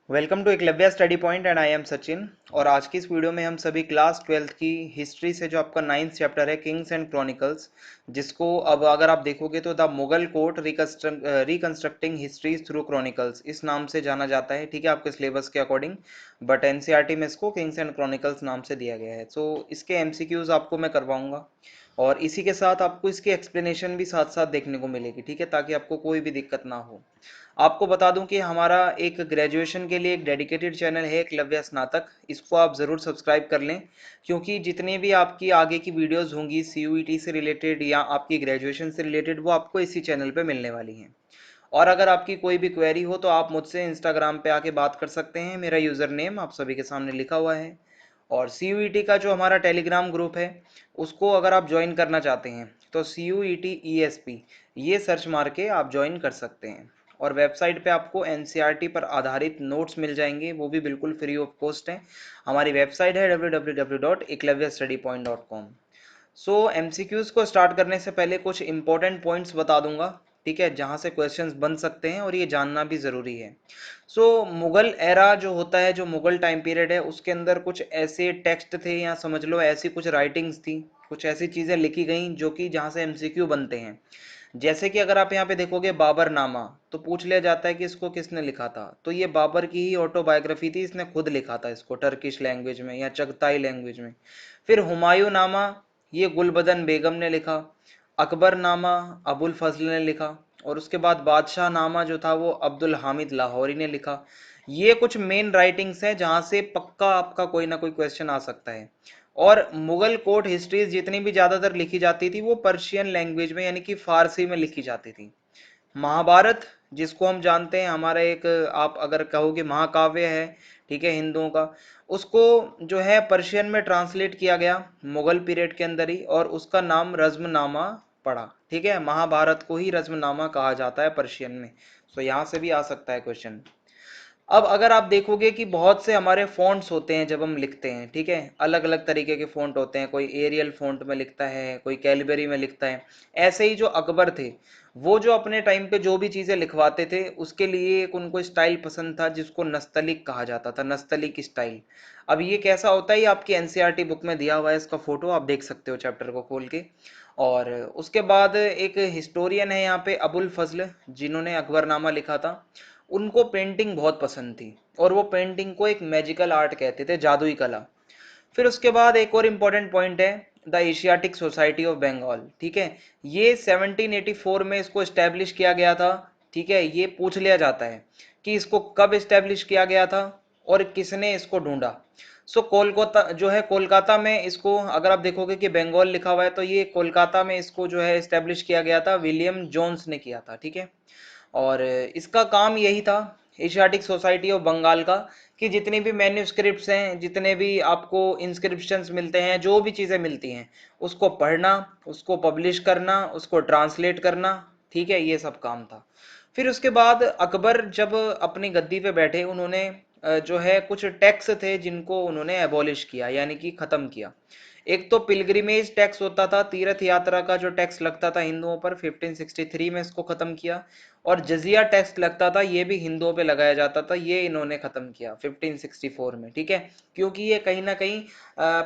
Welcome to Eklavya study point and I am Sachin. और आज की इस वीडियो में हम सभी क्लास 12th की हिस्ट्री से जो आपका 9th चैप्टर है किंग्स एंड क्रॉनिकल्स, जिसको अब अगर आप देखोगे तो the Mughal court reconstructing history through chronicles इस नाम से जाना जाता है। ठीक है, आपके सिलेबस के अकॉर्डिंग, बट एनसीईआरटी में इसको किंग्स एंड क्रॉनिकल्स नाम से दिया गया है। सो इसके एमसीक्यूज आपको मैं करवाऊंगा और इसी के साथ आपको इसकी एक्सप्लेनेशन भी साथ साथ देखने को मिलेगी। ठीक है, ताकि आपको कोई भी दिक्कत ना हो। आपको बता दूं कि हमारा एक ग्रेजुएशन के लिए एक डेडिकेटेड चैनल है एकलव्य स्नातक, इसको आप ज़रूर सब्सक्राइब कर लें, क्योंकि जितने भी आपकी आगे की वीडियोस होंगी सीयूईटी से रिलेटेड या आपकी ग्रेजुएशन से रिलेटेड, वो आपको इसी चैनल पे मिलने वाली हैं। और अगर आपकी कोई भी क्वेरी हो तो आप मुझसे इंस्टाग्राम पे आके बात कर सकते हैं। मेरा यूज़र नेम आप सभी के सामने लिखा हुआ है। और सीयूईटी का जो हमारा टेलीग्राम ग्रुप है, उसको अगर आप ज्वाइन करना चाहते हैं तो CUET ESP ये सर्च मार के आप ज्वाइन कर सकते हैं। और वेबसाइट पे आपको एनसीईआरटी पर आधारित नोट्स मिल जाएंगे, वो भी बिल्कुल फ्री ऑफ कॉस्ट है। हमारी वेबसाइट है www.eklavyastudypoint.com। सो एमसीक्यूज को स्टार्ट करने से पहले कुछ इंपॉर्टेंट पॉइंट्स बता दूंगा, ठीक है, जहां से क्वेश्चंस बन सकते हैं और ये जानना भी जरूरी है। सो मुगल एरा जो होता है, जो मुगल टाइम पीरियड है, उसके अंदर कुछ ऐसे टेक्स्ट थे या समझ लो ऐसी कुछ राइटिंग्स थी, कुछ ऐसी चीजें लिखी गई जो कि जहां से एमसीक्यू बनते हैं। जैसे कि अगर आप यहाँ पे देखोगे बाबर नामा, तो पूछ लिया जाता है कि इसको किसने लिखा था, तो ये बाबर की ही ऑटोबायोग्राफी थी, इसने खुद लिखा था इसको टर्किश लैंग्वेज में या चगताई लैंग्वेज में। फिर हुमायूं नामा, ये गुलबदन बेगम ने लिखा। अकबर नामा अबुल फजल ने लिखा। और उसके बाद बादशाह नामा जो था वो अब्दुल हामिद लाहौरी ने लिखा। ये कुछ मेन राइटिंग्स हैं जहां से पक्का आपका कोई ना कोई क्वेश्चन आ सकता है। और मुगल कोर्ट हिस्ट्रीज जितनी भी ज्यादातर लिखी जाती थी वो पर्शियन लैंग्वेज में यानी कि फारसी में लिखी जाती थी। महाभारत, जिसको हम जानते हैं हमारा एक, आप अगर कहोगे महाकाव्य है, ठीक है, हिंदुओं का, उसको जो है पर्शियन में ट्रांसलेट किया गया मुगल पीरियड के अंदर ही, और उसका नाम रज्मनामा पड़ा। ठीक है, महाभारत को ही रज्मनामा कहा जाता है पर्शियन में। सो यहाँ से भी आ सकता है क्वेश्चन। अब अगर आप देखोगे कि बहुत से हमारे फॉन्ट्स होते हैं जब हम लिखते हैं, ठीक है, अलग अलग तरीके के फॉन्ट होते हैं, कोई एरियल फॉन्ट में लिखता है, कोई कैलिबरी में लिखता है। ऐसे ही जो अकबर थे, वो जो अपने टाइम पे जो भी चीजें लिखवाते थे उसके लिए एक उनको स्टाइल पसंद था जिसको नस्तलिक कहा जाता था, नस्तलिक स्टाइल। अब ये कैसा होता है, ये आपकी एनसीईआरटी बुक में दिया हुआ है, इसका फोटो आप देख सकते हो चैप्टर को खोल के। और उसके बाद एक हिस्टोरियन है यहाँ पे अबुल फजल, जिन्होंने अकबरनामा लिखा था। उनको पेंटिंग बहुत पसंद थी और वो पेंटिंग को एक मैजिकल आर्ट कहते थे, जादुई कला। फिर उसके बाद एक और इम्पोर्टेंट पॉइंट है the Asiatic Society of Bengal. ठीक है, ये 1784 में इसको एस्टेब्लिश किया गया था। ठीक है, ये पूछ लिया जाता है कि इसको कब एस्टेब्लिश किया गया था और किसने इसको ढूंढा। सो कोलकाता जो है, कोलकाता में इसको अगर आप देखोगे कि बंगाल लिखा हुआ है, तो ये कोलकाता में इसको जो है एस्टेब्लिश किया गया था, विलियम जोन्स ने किया था। ठीक है, और इसका काम यही था एशियाटिक सोसाइटी ऑफ बंगाल का, कि जितनी भी मैन्युस्क्रिप्ट्स हैं, जितने भी आपको इंस्क्रिप्शंस मिलते हैं, जो भी चीज़ें मिलती हैं, उसको पढ़ना, उसको पब्लिश करना, उसको ट्रांसलेट करना। ठीक है, ये सब काम था। फिर उसके बाद अकबर जब अपनी गद्दी पे बैठे, उन्होंने जो है कुछ टैक्स थे जिनको उन्होंने एबॉलिश किया यानी कि खत्म किया। एक तो पिलग्रिमेज टैक्स होता था, तीर्थ यात्रा का जो टैक्स लगता था हिंदुओं पर, 1563 में इसको खत्म किया। और जजिया टैक्स लगता था, ये भी हिंदुओं पे लगाया जाता था, ये इन्होंने खत्म किया 1564 में। ठीक है, क्योंकि ये कहीं ना कहीं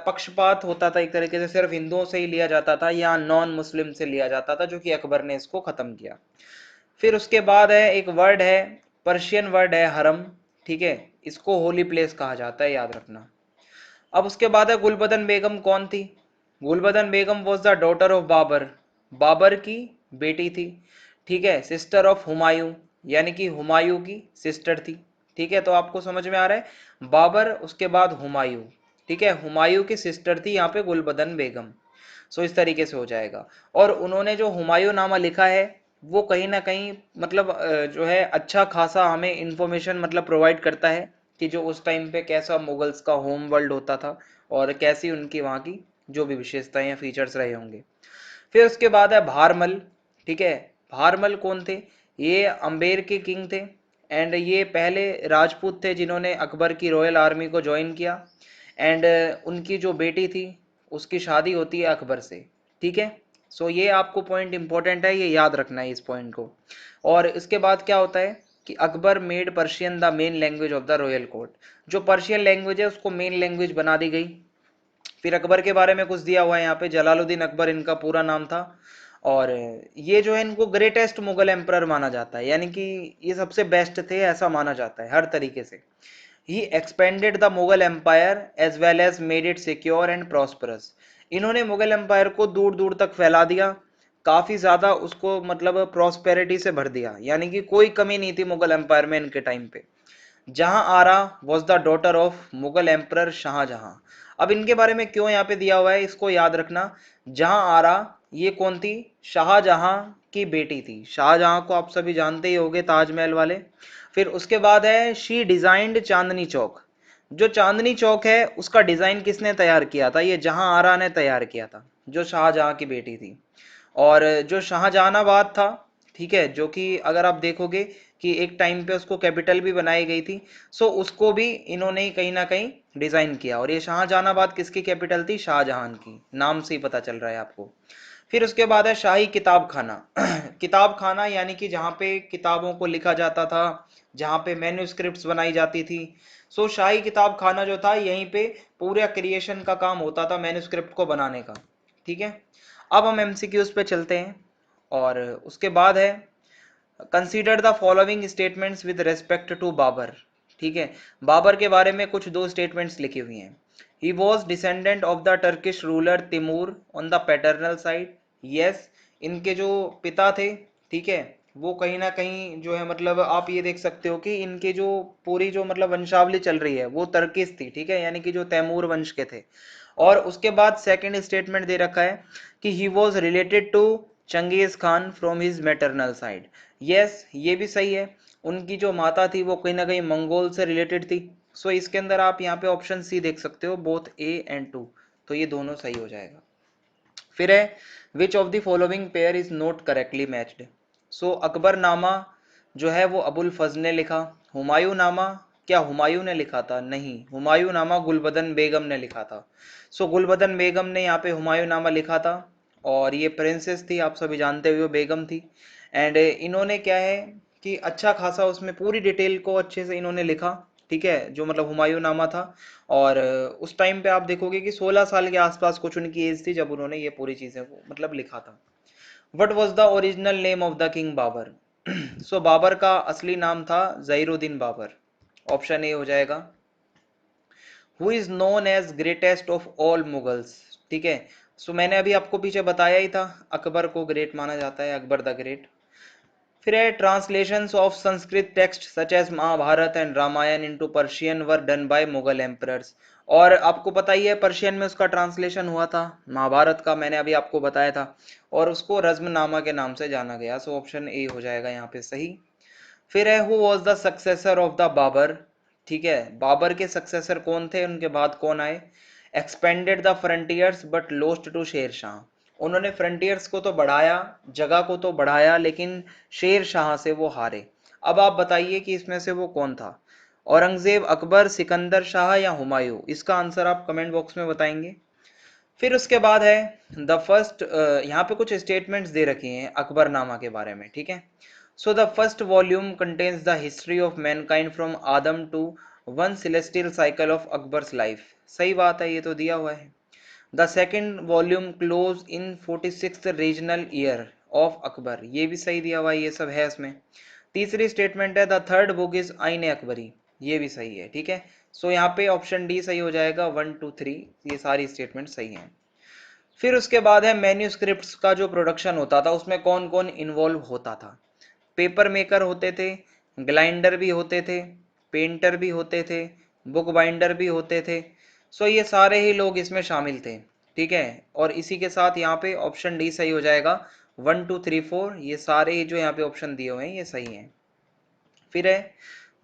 पक्षपात होता था, एक तरीके से सिर्फ हिंदुओं से ही लिया जाता था या नॉन मुस्लिम से लिया जाता था, जो कि अकबर ने इसको खत्म किया। फिर उसके बाद है एक वर्ड है, पर्शियन वर्ड है हरम। ठीक है, इसको होली प्लेस कहा जाता है, याद रखना। अब उसके बाद है गुलबदन बेगम कौन थी। Gulbadan Begum was the daughter of Babur, Babur की बेटी थी। ठीक है, सिस्टर ऑफ हुमायूं, यानी कि हुमायूं की सिस्टर थी। ठीक है, तो आपको समझ में आ रहा है, बाबर उसके बाद हुमायूं। ठीक है, हुमायूं की सिस्टर थी यहाँ पे गुलबदन बेगम। सो इस तरीके से हो जाएगा। और उन्होंने जो हुमायूं नामा लिखा है, वो कहीं ना कहीं मतलब जो है अच्छा खासा हमें इंफॉर्मेशन मतलब प्रोवाइड करता है कि जो उस टाइम पे कैसा मुगल्स का होम वर्ल्ड होता था और कैसी उनकी वहाँ की जो भी विशेषताएं या फीचर्स रहे होंगे। फिर उसके बाद है भारमल। ठीक है, भारमल कौन थे, ये अंबेर के किंग थे। एंड ये पहले राजपूत थे जिन्होंने अकबर की रॉयल आर्मी को ज्वाइन किया। एंड उनकी जो बेटी थी उसकी शादी होती है अकबर से। ठीक है, सो ये आपको पॉइंट इंपॉर्टेंट है, ये याद रखना है इस पॉइंट को। और इसके बाद क्या होता है, कि Akbar made Persian the main language of the royal court, जो पर्शियन लैंग्वेज है उसको मेन लैंग्वेज बना दी गई। फिर अकबर के बारे में कुछ दिया हुआ है यहाँ पे, जलालुद्दीन अकबर इनका पूरा नाम था, और ये जो है इनको ग्रेटेस्ट मुगल एम्परर माना जाता है, यानी कि ये सबसे बेस्ट थे ऐसा माना जाता है हर तरीके से। He expanded the Mughal empire as well as made it secure and prosperous, इन्होंने मुगल एम्पायर को दूर दूर तक फैला दिया, काफी ज्यादा उसको मतलब प्रॉस्पेरिटी से भर दिया, यानी कि कोई कमी नहीं थी मुगल एम्पायर में इनके टाइम पे। Jahanara was the daughter of Mughal emperor Shahjahan. अब इनके बारे में क्यों यहाँ पे दिया हुआ है इसको याद रखना। जहां आरा ये कौन थी, शाहजहां की बेटी थी। शाहजहां को आप सभी जानते ही होंगे, ताजमहल वाले। फिर उसके बाद है शी डिजाइंड चांदनी चौक, जो चांदनी चौक है उसका डिजाइन किसने तैयार किया था, ये जहां आरा ने तैयार किया था, जो शाहजहां की बेटी थी। और जो शाहजहानाबाद था, ठीक है, जो कि अगर आप देखोगे कि एक टाइम पे उसको कैपिटल भी बनाई गई थी, सो उसको भी इन्होंने ही कहीं ना कहीं डिजाइन किया। और ये शाहजहानाबाद किसकी कैपिटल थी, शाहजहां की, नाम से ही पता चल रहा है आपको। फिर उसके बाद है शाही किताब खाना। किताब खाना यानी कि जहाँ पे किताबों को लिखा जाता था, जहाँ पे मैन्युस्क्रिप्ट्स बनाई जाती थी। सो शाही किताब खाना जो था, यहीं पे पूरा क्रिएशन का काम होता था मैन्युस्क्रिप्ट को बनाने का। ठीक है, अब हम एमसीक्यूज पे चलते हैं। और उसके बाद है consider the following statements with respect to Babur. ठीक है, बाबर के बारे में कुछ दो स्टेटमेंट्स लिखी हुई हैं। He was descendant of the Turkish ruler Timur on the paternal side. Yes, इनके जो पिता थे, ठीक है, वो कहीं ना कहीं जो है मतलब आप ये देख सकते हो कि इनके जो पूरी जो मतलब वंशावली चल रही है वो तर्किश थी, ठीक है, यानी कि जो तैमूर वंश के थे। और उसके बाद सेकंड स्टेटमेंट दे रखा है कि he was related to Genghis Khan from his maternal side. Yes, ये भी सही है, उनकी जो माता थी वो कहीं ना कहीं मंगोल से रिलेटेड थी। सो इसके अंदर आप यहाँ पे ऑप्शन सी देख सकते हो, बोथ ए एंड टू, तो ये दोनों सही हो जाएगा। फिर है which of the following pair is not correctly matched. So Akbarnama जो है वो अबुल फजल ने लिखा। हुमायूं नामा, क्या हुमायूं ने लिखा था, नहीं, हुमायूं नामा गुलबदन बेगम ने लिखा था। सो गुलबदन बेगम ने यहाँ पे हुमायूं नामा लिखा था, और ये प्रिंसेस थी, आप सभी जानते हुए बेगम थी। एंड इन्होंने क्या है कि अच्छा खासा उसमें पूरी डिटेल को अच्छे से इन्होंने लिखा, ठीक है, जो मतलब हुमायूं नामा था। और उस टाइम पे आप देखोगे कि 16 साल के आसपास कुछ उनकी एज थी जब उन्होंने ये पूरी चीजें को मतलब लिखा था। What was the original name of the king Babur. So Babur का असली नाम था जहीरुद्दीन बाबर, ऑप्शन ए हो जाएगा। Who is known as greatest of all Mughals. ठीक है, सो मैंने अभी आपको पीछे बताया ही था, अकबर को ग्रेट माना जाता है, अकबर द ग्रेट। फिर है translations of Sanskrit texts such as Mahabharata and Ramayana into Persian were done by Mughal emperors. और आपको पता ही है पर्शियन में उसका ट्रांसलेशन हुआ था महाभारत का, मैंने अभी आपको बताया था, और उसको रज्मनामा के नाम से जाना गया। सो ऑप्शन ए हो जाएगा यहाँ पे सही। फिर है who was the successor of the Babur. ठीक है, बाबर के सक्सेसर कौन थे, उनके बाद कौन आए। Expanded the frontiers but lost to Sher Shah. उन्होंने फ्रंटियर्स को तो बढ़ाया, जगह को तो बढ़ाया, लेकिन शेर शाह से वो हारे। अब आप बताइए कि इसमें से वो कौन था, औरंगजेब, अकबर, सिकंदर शाह या हुमायूं। इसका आंसर आप कमेंट बॉक्स में बताएंगे। फिर उसके बाद है द फर्स्ट, यहाँ पे कुछ स्टेटमेंट्स दे रखे हैं अकबरनामा के बारे में, ठीक है। So the first volume contains the history of mankind from Adam to one celestial cycle of Akbar's life. सही बात है, ये तो दिया हुआ है। The second volume close in 46th regional year of Akbar, ये भी सही दिया हुआ है, ये सब है इसमें। तीसरी स्टेटमेंट है द थर्ड बुक इज आइन अकबरी, ये भी सही है, ठीक है। सो यहाँ पे ऑप्शन डी सही हो जाएगा, 1 2 3, ये सारी स्टेटमेंट सही हैं। फिर उसके बाद है मैन्यूस्क्रिप्ट्स का जो प्रोडक्शन होता था उसमें कौन कौन इन्वॉल्व होता था। पेपर मेकर होते थे, ग्लाइंडर भी होते थे, पेंटर भी होते थे, बुक बाइंडर भी होते थे। सो ये सारे ही लोग इसमें शामिल थे, ठीक है। और इसी के साथ यहाँ पे ऑप्शन डी सही हो जाएगा, 1 2 3 4, ये सारे ही जो यहाँ पे ऑप्शन दिए हुए हैं ये सही हैं। फिर है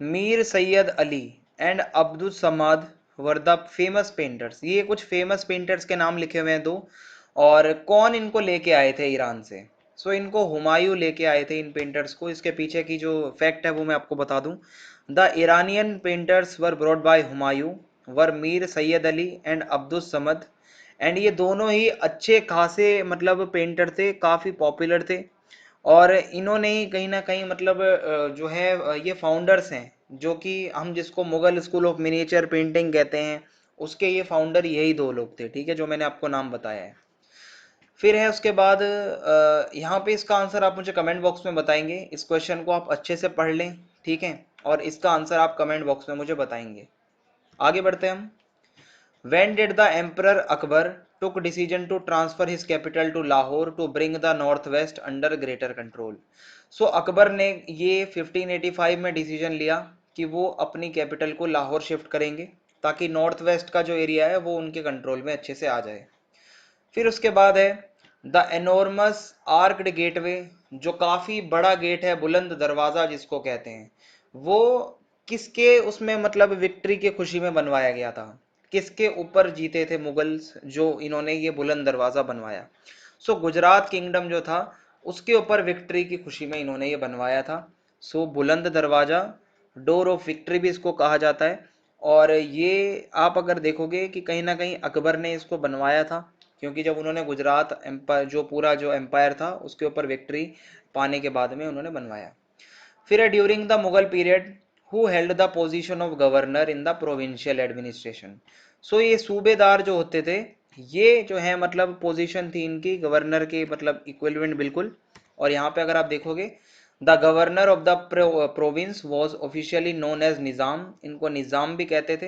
Mir Syed Ali and Abdul Samad were the famous painters. ये कुछ फेमस पेंटर्स के नाम लिखे हुए हैं दो, और कौन इनको लेके आए थे ईरान से। सो इनको हुमायूं लेके आए थे इन पेंटर्स को। इसके पीछे की जो फैक्ट है वो मैं आपको बता दूं। The Iranian painters were brought by Humayun were Mir Syed Ali and Abdul Samad. And ये दोनों ही अच्छे खासे मतलब पेंटर थे, काफी पॉपुलर थे। और इन्होंने ही कहीं ना कहीं मतलब जो है ये फाउंडर्स हैं, जो कि हम जिसको Mughal school of miniature painting कहते हैं, उसके ये फाउंडर यही दो लोग थे, ठीक है, जो मैंने आपको नाम बताया है। फिर है उसके बाद यहाँ पे इसका आंसर आप मुझे कमेंट बॉक्स में बताएंगे, इस क्वेश्चन को आप अच्छे से पढ़ लें, ठीक है, और इसका आंसर आप कमेंट बॉक्स में मुझे बताएंगे। आगे बढ़ते हैं हम। When did the Emperor Akbar took decision to transfer his capital to Lahore to bring the northwest under greater control? So Akbar ने ये 1585 में डिसीजन लिया कि वो अपनी कैपिटल को लाहौर शिफ्ट करेंगे, ताकि नॉर्थ वेस्ट का जो एरिया है वो उनके कंट्रोल में अच्छे से आ जाए। फिर उसके बाद है द एनोर्मस आर्क्ड गेटवे, जो काफी बड़ा गेट है, बुलंद दरवाजा जिसको कहते हैं, वो किसके उसमें मतलब विक्ट्री की खुशी में बनवाया गया था, किसके ऊपर जीते थे मुगल्स जो इन्होंने ये बुलंद दरवाजा बनवाया? सो गुजरात किंगडम जो था उसके ऊपर विक्ट्री की खुशी में इन्होंने ये बनवाया था। सो बुलंद दरवाजा, डोर ऑफ विक्ट्री भी इसको कहा जाता है। और ये आप अगर देखोगे कि कहीं ना कहीं अकबर ने इसको बनवाया था, क्योंकि जब उन्होंने गुजरात एम्पायर जो पूरा जो एम्पायर था उसके ऊपर विक्ट्री पाने के बाद में उन्होंने बनवाया। फिर है during the Mughal period who held the position of governor in the provincial administration. So ये सूबेदार जो होते थे, ये जो है मतलब पोजीशन थी इनकी गवर्नर के मतलब इक्विवेलेंट बिल्कुल। और यहाँ पे अगर आप देखोगे the governor of the province was officially known as Nizam, इनको निज़ाम भी कहते थे,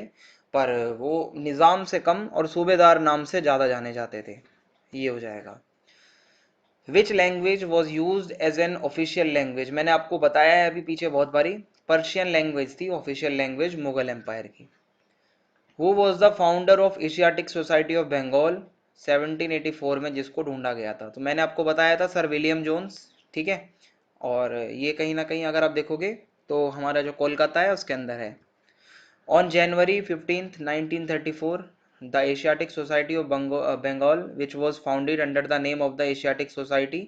पर वो निज़ाम से कम और सूबेदार नाम से ज़्यादा जाने जाते थे। ये हो जाएगा। Which language was use as an official language, मैंने आपको बताया है अभी पीछे बहुत बारी, पर्शियन लैंग्वेज थी ऑफिशियल लैंग्वेज मुगल एम्पायर की। Who was the founder of Asiatic Society of Bengal 1784 में, जिसको ढूंढा गया था? तो मैंने आपको बताया था सर विलियम जोन्स, ठीक है। और ये कहीं ना कहीं अगर आप देखोगे तो हमारा जो कोलकाता है उसके अंदर है। On January 15th, 1934, the Asiatic Society of Bengal, which was founded under the name of the Asiatic Society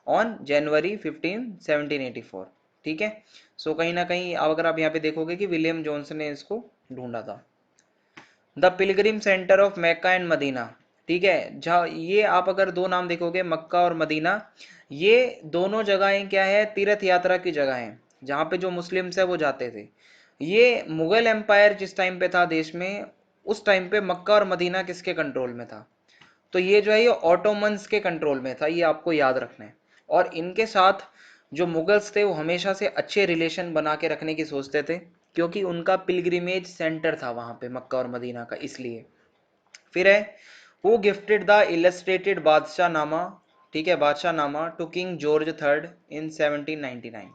on January 15, 1784, ठीक है। सो कहीं ना कहीं अगर आप यहाँ पे देखोगे कि विलियम जोन्स ने इसको ढूंढा था। The pilgrim centre of Mecca and Medina, ठीक है, जहाँ ये आप अगर दो नाम देखोगे मक्का और मदीना, ये दोनों जगहें क्या है, तीर्थ यात्रा की जगह हैं, जहाँ पे जो मुस्लिम्स है वो जाते थे। ये मुगल एम्पायर जिस टाइम पे था देश में, उस टाइम पे मक्का और मदीना किसके कंट्रोल में था? तो ये जो है ये ऑटोमन्स के कंट्रोल में था, ये आपको याद रखना है। और इनके साथ जो मुगल्स थे वो हमेशा से अच्छे रिलेशन बना के रखने की सोचते थे, क्योंकि उनका पिलग्रिमेज सेंटर था वहां पे मक्का और मदीना का, इसलिए। फिर है हु गिफ्टेड द इलस्ट्रेटेड बादशाह नामा, ठीक है, Badshahnama to King George third in 1799।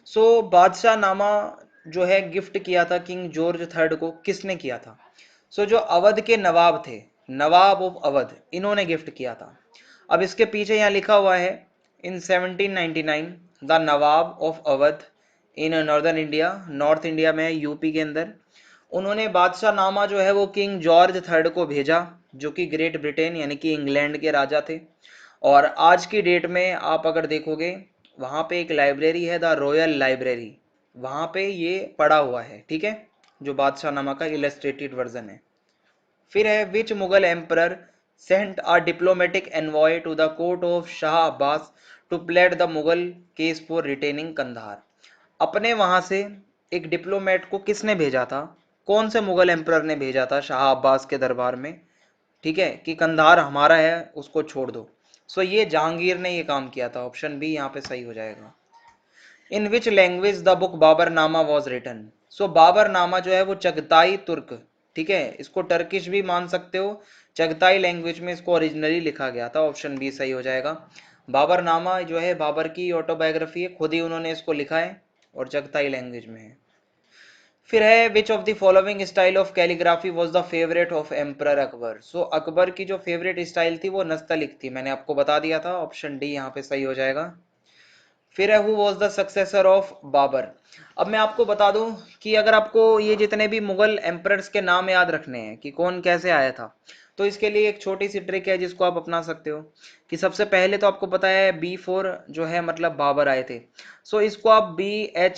So Badshahnama जो है गिफ्ट किया था किंग जॉर्ज थर्ड को, किसने किया था? सो जो अवध के नवाब थे, नवाब ऑफ अवध, इन्होंने गिफ्ट किया था। अब इसके पीछे यहाँ लिखा हुआ है इन 1799 the Nawab of Awadh in northern India, north India में यूपी के अंदर, उन्होंने बादशाह नामा जो है वो किंग जॉर्ज थर्ड को भेजा, जो कि ग्रेट ब्रिटेन यानी कि इंग्लैंड के राजा थे। और आज की डेट में आप अगर देखोगे वहां पे एक लाइब्रेरी है द रॉयल लाइब्रेरी, वहां पे ये पड़ा हुआ है, ठीक है, जो बादशाह नामा का इलस्ट्रेटेड वर्जन है। फिर है which Mughal emperor sent a diplomatic envoy to the court of Shah Abbas to plead the Mughal case for retaining Kandahar. अपने वहां से एक डिप्लोमेट को किसने भेजा था? कौन से मुगल एम्परर ने भेजा था शाह अब्बास के दरबार में, ठीक है, कि कंधार हमारा है उसको छोड़ दो? सो ये जहांगीर ने ये काम किया था, ऑप्शन बी यहाँ पे सही हो जाएगा। In which language the book Baburnama was written. So Baburnama जो है वो चगताई तुर्क, ठीक है, इसको टर्किश भी मान सकते हो, चगताई लैंग्वेज में इसको ओरिजिनली लिखा गया था, ऑप्शन बी सही हो जाएगा। बाबरनामा जो है बाबर की ऑटोबायोग्राफी है, खुद ही उन्होंने इसको लिखा है और चगताई लैंग्वेज में है। फिर है which of the following style of calligraphy was the favourite of emperor Akbar. So Akbar की जो फेवरेट स्टाइल थी वो नस्तलिक थी, मैंने आपको बता दिया था, ऑप्शन डी यहाँ पे सही हो जाएगा। फिर है who was the successor of Babur. अब मैं आपको बता दूं कि अगर आपको ये जितने भी मुगल एम्परर्स के नाम याद रखने हैं कि कौन कैसे आया था, तो इसके लिए एक छोटी सी ट्रिक है जिसको आप अपना सकते हो। कि सबसे पहले तो आपको पता है B4 जो है मतलब बाबर आए थे। सो इसको आप BHAJSA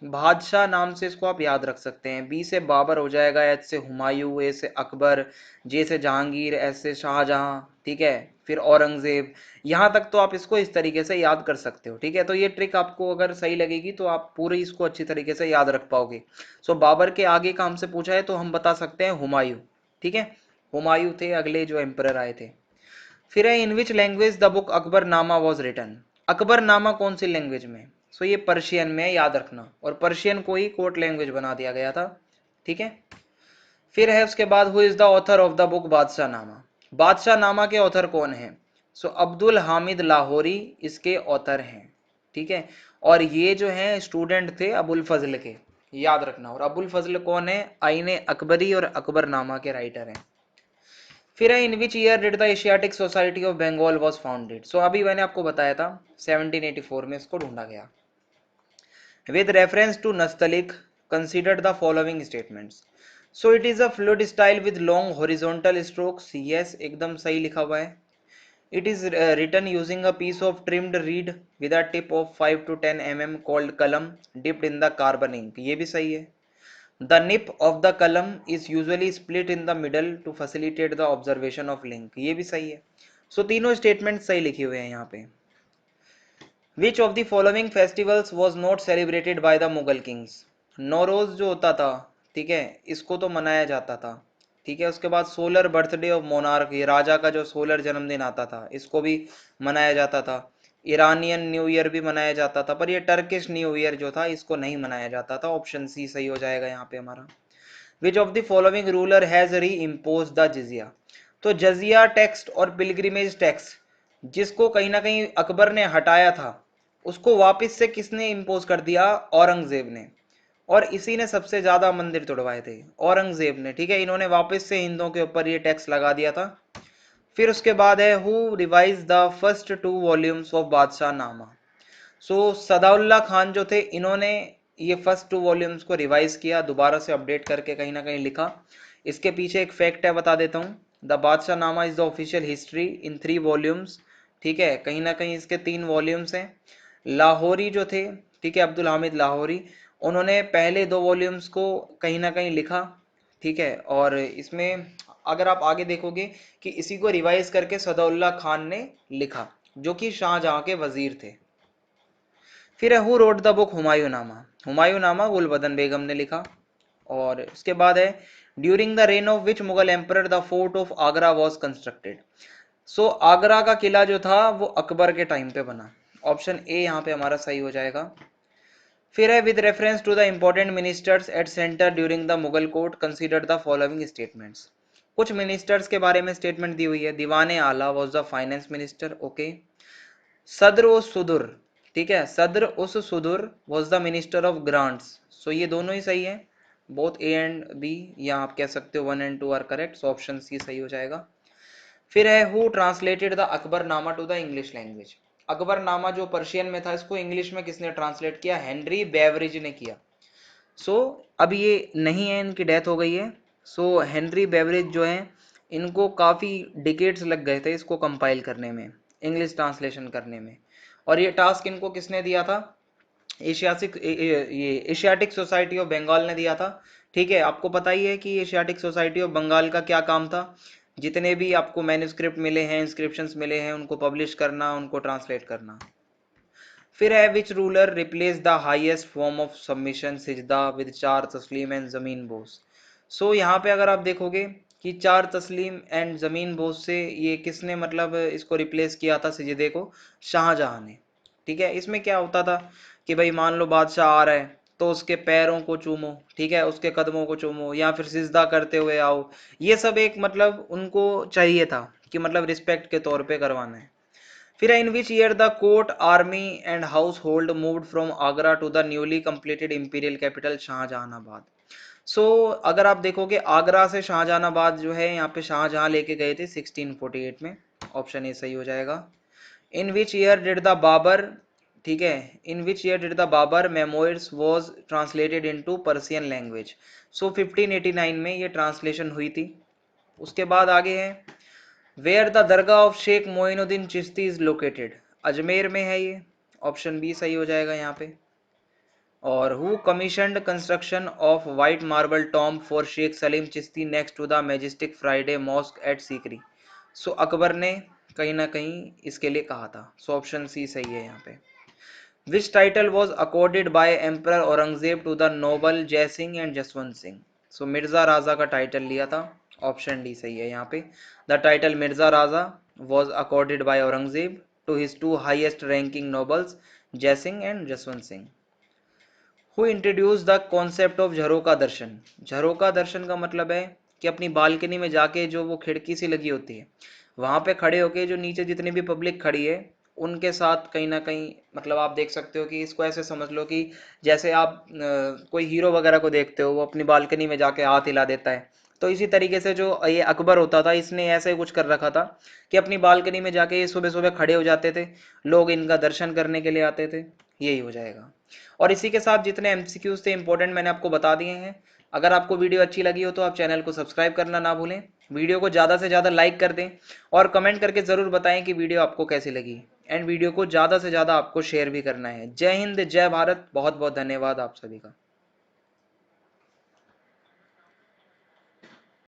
बादशाह नाम से इसको आप याद रख सकते हैं। बी से बाबर हो जाएगा, एच से हुमायूं, ए से अकबर, जे से जहांगीर, एस से शाहजहां, ठीक है, फिर औरंगजेब, यहाँ तक तो आप इसको इस तरीके से याद कर सकते हो। ठीक है, तो ये ट्रिक आपको अगर सही लगेगी तो आप पूरी इसको अच्छी तरीके से याद रख पाओगे। सो बाबर के आगे का हमसे पूछा है तो हम बता सकते हैं हुमायूं। ठीक है, हुमायूं थे अगले जो एम्परर आए थे। फिर है in which language the book Akbarnama was written. Akbarnama कौन सी लैंग्वेज में? सो ये पर्शियन में, याद रखना, और पर्शियन को ही कोर्ट लैंग्वेज बना दिया गया था। ठीक है, फिर है उसके बाद who is the author of the book बादशाह नामा। बादशाह नामा के ऑथर कौन है? सो अब्दुल हामिद लाहौरी इसके ऑथर हैं। ठीक है, और ये जो है स्टूडेंट थे अबुल फजल के, याद रखना। और अबुल फजल कौन है? आईने अकबरी और अकबरनामा के राइटर हैं। फिर है in which year did the Asiatic Society of Bengal was founded. So अभी मैंने आपको बताया था 1784 में इसको ढूंढा गया। With reference to Nastaliq, consider the following statements. So it is a fluid style with long horizontal strokes. Yes, एकदम सही लिखा हुआ है. It is written using a piece of trimmed reed with a tip of 5 to 10 mm called कलम dipped in the carbon ink. ये भी सही है. The nip of the कलम is usually split in the middle to facilitate the observation of link. ये भी सही है. So तीनों स्टेटमेंट सही लिखे हुए हैं यहाँ पे. Which of the following festivals was not celebrated by the Mughal kings? Nowruz जो होता था, ठीक है, इसको तो मनाया जाता था। ठीक है, उसके बाद सोलर बर्थडे ऑफ मोनार्क, ये राजा का जो सोलर जन्मदिन आता था, इसको भी मनाया जाता था। ईरानियन न्यू ईयर भी मनाया जाता था, पर ये टर्किश न्यू ईयर जो था इसको नहीं मनाया जाता था। ऑप्शन सी सही हो जाएगा यहाँ पे हमारा। विच of the following ruler has री इम्पोज द जजिया। तो जजिया टैक्स और पिलग्रिमेज टैक्स जिसको कहीं ना कहीं अकबर ने हटाया था, उसको वापस से किसने इम्पोज कर दिया? औरंगजेब ने। और इसी ने सबसे ज्यादा मंदिर तोड़वाए थे, औरंगजेब ने। ठीक है, इन्होंने वापस से हिंदुओं के ऊपर ये टैक्स लगा दिया था। फिर उसके बाद है who revise the first 2 volumes of बादशाह नामा। सो सदाउल्ला खान जो थे, इन्होंने ये फर्स्ट 2 वॉल्यूम्स को रिवाइज किया, दोबारा से अपडेट करके कहीं ना कहीं लिखा। इसके पीछे एक फैक्ट है, बता देता हूँ। द बादशाह नामा is the official history in 3 volumes. ठीक है, कहीं ना कहीं इसके 3 वॉल्यूम्स हैं। लाहौरी जो थे, ठीक है, अब्दुल हामिद लाहौरी, उन्होंने पहले 2 वॉल्यूम्स को कहीं ना कहीं लिखा। ठीक है, और इसमें अगर आप आगे देखोगे कि इसी को रिवाइज करके सदाउल्ला खान ने लिखा, जो कि शाहजहां के वजीर थे। फिर है who wrote the book Humayun नामा। हुमायूं नामा गुलबदन बेगम ने लिखा। और उसके बाद है during the reign of which Mughal emperor the fort of Agra was constructed. So Agra का किला जो था वो अकबर के टाइम पे बना। ऑप्शन ए यहाँ पे हमारा सही हो जाएगा। फिर है with reference to the important ministers at centre during the Mughal court consider the following statements. कुछ मिनिस्टर्स के बारे में स्टेटमेंट दी हुई है। Diwani Ala was the finance minister, okay. Sadr us Sudur, ठीक है, Sadr us Sudur was the minister of grants. So ये दोनों ही सही है, बोथ ए एंड बी, या आप कह सकते हो 1 and 2 are correct. So option C सही हो जाएगा। फिर है who translated the Akbarnama to the English language. Akbarnama जो पर्शियन में था, इसको इंग्लिश में किसने ट्रांसलेट किया? हेनरी बेवरेज ने किया। सो अब ये नहीं है, इनकी डेथ हो गई है। सो हेनरी बेवरेज जो है, इनको काफ़ी डिकेड्स लग गए थे इसको कंपाइल करने में, इंग्लिश ट्रांसलेशन करने में। और ये टास्क इनको किसने दिया था? ये एशियाटिक सोसाइटी ऑफ बंगाल ने दिया था। ठीक है, आपको पता ही है कि एशियाटिक सोसाइटी ऑफ बंगाल का क्या काम था। जितने भी आपको मैन्युस्क्रिप्ट मिले हैं, इंस्क्रिप्शंस मिले हैं, उनको पब्लिश करना, उनको ट्रांसलेट करना। फिर है which ruler replace the highest form of submission sijda with 4 taslim and जमीन बोस। सो यहाँ पे अगर आप देखोगे कि 4 तस्लीम एंड जमीन बोस से ये किसने मतलब इसको रिप्लेस किया था सिजदे को? शाहजहां ने। ठीक है, इसमें क्या होता था कि भाई मान लो बादशाह आ रहा है तो उसके पैरों को चूमो, ठीक है, उसके कदमों को चूमो, या फिर सिजदा करते हुए आओ। ये सब एक मतलब उनको चाहिए था कि मतलब रिस्पेक्ट के तौर पे करवाना है। फिर in which year the court army and household moved from Agra to the newly completed imperial capital Shahjahanabad. So अगर आप देखोगे आगरा से शाहजहानाबाद जो है, यहाँ पे शाहजहां लेके गए थे 1648 में। ऑप्शन ए सही हो जाएगा। In which year did the Babur, ठीक है, in which year did the Babur memoirs was translated into Persian language. So 1589 में ये ट्रांसलेशन हुई थी। उसके बाद आगे है where the dargah of Sheikh Moinuddin Chishti is located. Ajmer में है ये। ऑप्शन बी सही हो जाएगा यहाँ पे। और who commissioned construction of white marble tomb for Shaikh Salim Chishti next to the majestic Friday mosque at Sikri. So Akbar ने, कहीं ना कहीं इसके लिए कहा था। सो ऑप्शन सी सही है यहाँ पे। Which title was accorded by emperor Aurangzeb to the noble Jai Singh and Jaswant Singh. So Mirza Raja का टाइटल लिया था। ऑप्शन डी सही है यहाँ पे। The title Mirza Raja was accorded by Aurangzeb to his two highest ranking nobles Jai Singh and Jaswant Singh. Who introduce the concept of jharokha darshan. Jharokha darshan का मतलब है कि अपनी बालकनी में जाके जो वो खिड़की सी लगी होती है वहां पे खड़े होके जो नीचे जितनी भी पब्लिक खड़ी है उनके साथ कहीं ना कहीं, मतलब आप देख सकते हो कि इसको ऐसे समझ लो कि जैसे आप कोई हीरो वगैरह को देखते हो वो अपनी बालकनी में जाके हाथ हिला देता है, तो इसी तरीके से जो ये अकबर होता था इसने ऐसे कुछ कर रखा था कि अपनी बालकनी में जाके ये सुबह सुबह खड़े हो जाते थे, लोग इनका दर्शन करने के लिए आते थे। यही हो जाएगा। और इसी के साथ जितने एमसीक्यूज थे इंपॉर्टेंट मैंने आपको बता दिए हैं। अगर आपको वीडियो अच्छी लगी हो तो आप चैनल को सब्सक्राइब करना ना भूलें, वीडियो को ज़्यादा से ज़्यादा लाइक कर दें और कमेंट करके ज़रूर बताएं कि वीडियो आपको कैसी लगी। एंड वीडियो को ज़्यादा से ज़्यादा आपको शेयर भी करना है। जय हिंद, जय भारत, बहुत बहुत धन्यवाद आप सभी का।